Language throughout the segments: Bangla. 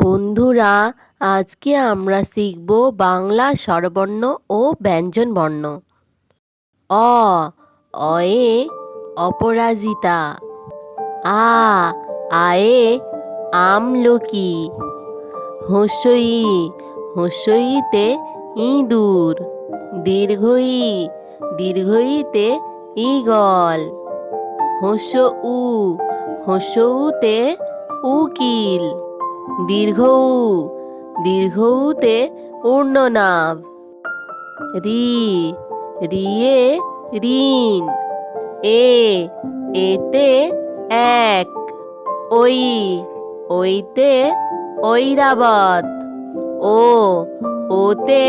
বন্ধুরা, আজকে আমরা শিখব বাংলা স্বরবর্ণ ও ব্যঞ্জনবর্ণ। অ, অয়ে অপরাজিতা। আ, আয়ে আমলকি। হ্রস্বই, হ্রস্বইতে ইঁদুর। দীর্ঘই, দীর্ঘইতে ঈগল। হ্রস্ব উ, হ্রস্ব উতে উকিল। দীর্ঘ উ, দীর্ঘ উতে ঊর্ধ্বনাভ। রি, রিয়ে ঋণ। এ, এতে এক। ওই, ওইতে ঐরাবত। ও, ওতে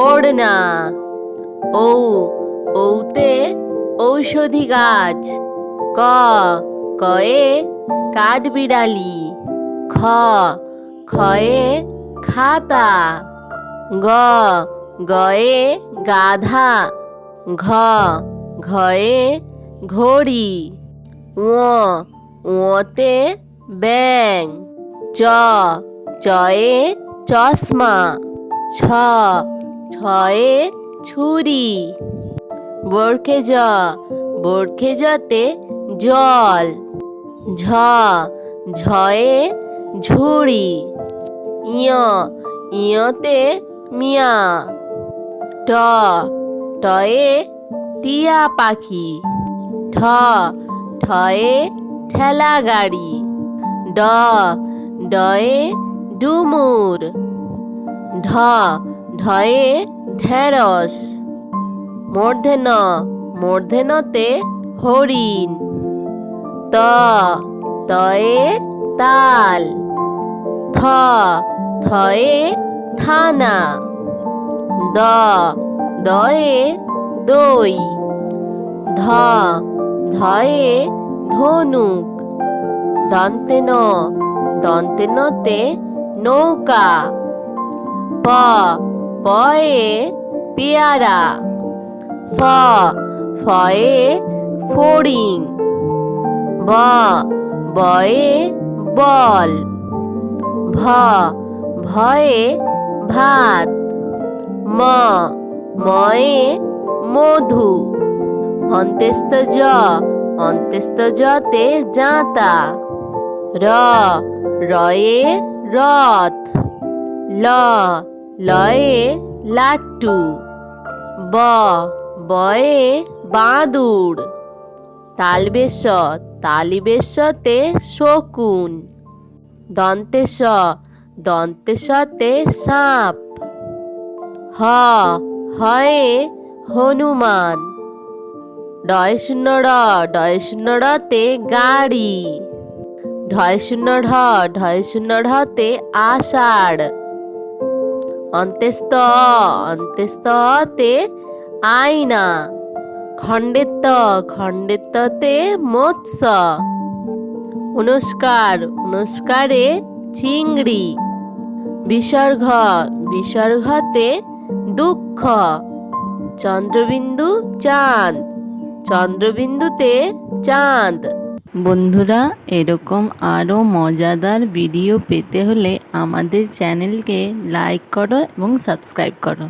ওড়না। ঔ, ঔতে ঔষধি গাছ। ক, কয়ে কাঠবিড়ালি। খ, খয়ে খাতা। গ, গয়ে গাধা। ঘ, ঘয়ে ঘড়ি। ঙ, ঙতে ব্যাঙ। চ, চয়ে চশমা। ছ, ছয়ে ছুরি। বরখে জ, বরখে জতে জল। ঝ, ঝয়ে ঝুড়ি। ইয়, ইয়তে মিয়া। ট, টয়ে টিয়া পাখি। ঠ, ঠয়ে ঠেলা গাড়ি। ড, ডয়ে ডুমুর। ঢ, ঢয়ে ঢেঁড়স। মূর্ধন্য ন, মূর্ধন্যতে হরিণ। ত, তয়ে তাল। থ, থয়ে থানা। দ, দয়ে দই। ধ, ধয়ে ধনুক। দন্তে ন, দন্তে নতে নৌকা। প, পয়ে পেয়ারা। ফ, ফয়ে ফড়িং। ব, বয়ে বল। ভ, ভয়ে ভাত। ম, ময়ে মধু। অন্ত্যেস্থ জ, অন্ত্যেস্থ জতে জাঁতা। র, রয়ে রথ। ল, লয়ে লাট্টু। ব, বয়ে বাদুড়। তালবেশ, তালিবেশতে শকুন। দন্তেশ, দন্তেশতে সাপ। হ, হয়ে হনুমান। ডয় শূন্য র, ডয় শূন্য রতে গাড়ি। ঢয় শূন্য ঢ, ঢয় শূন্য ঢতে আষাঢ়। অন্ত্যেস্থ অ, অন্ত্যেস্থ অতে আয়না। খণ্ডেত্ব, খণ্ডেত্বতে মৎস্য। ঊনস্কার, ঊনস্কারে চিংড়ি। বিসর্গ, বিসর্গতে দুঃখ। চন্দ্রবিন্দু চাঁদ, চন্দ্রবিন্দুতে চাঁদ। বন্ধুরা, এরকম আরও মজাদার ভিডিও পেতে হলে আমাদের চ্যানেলকে লাইক করো এবং সাবস্ক্রাইব করো।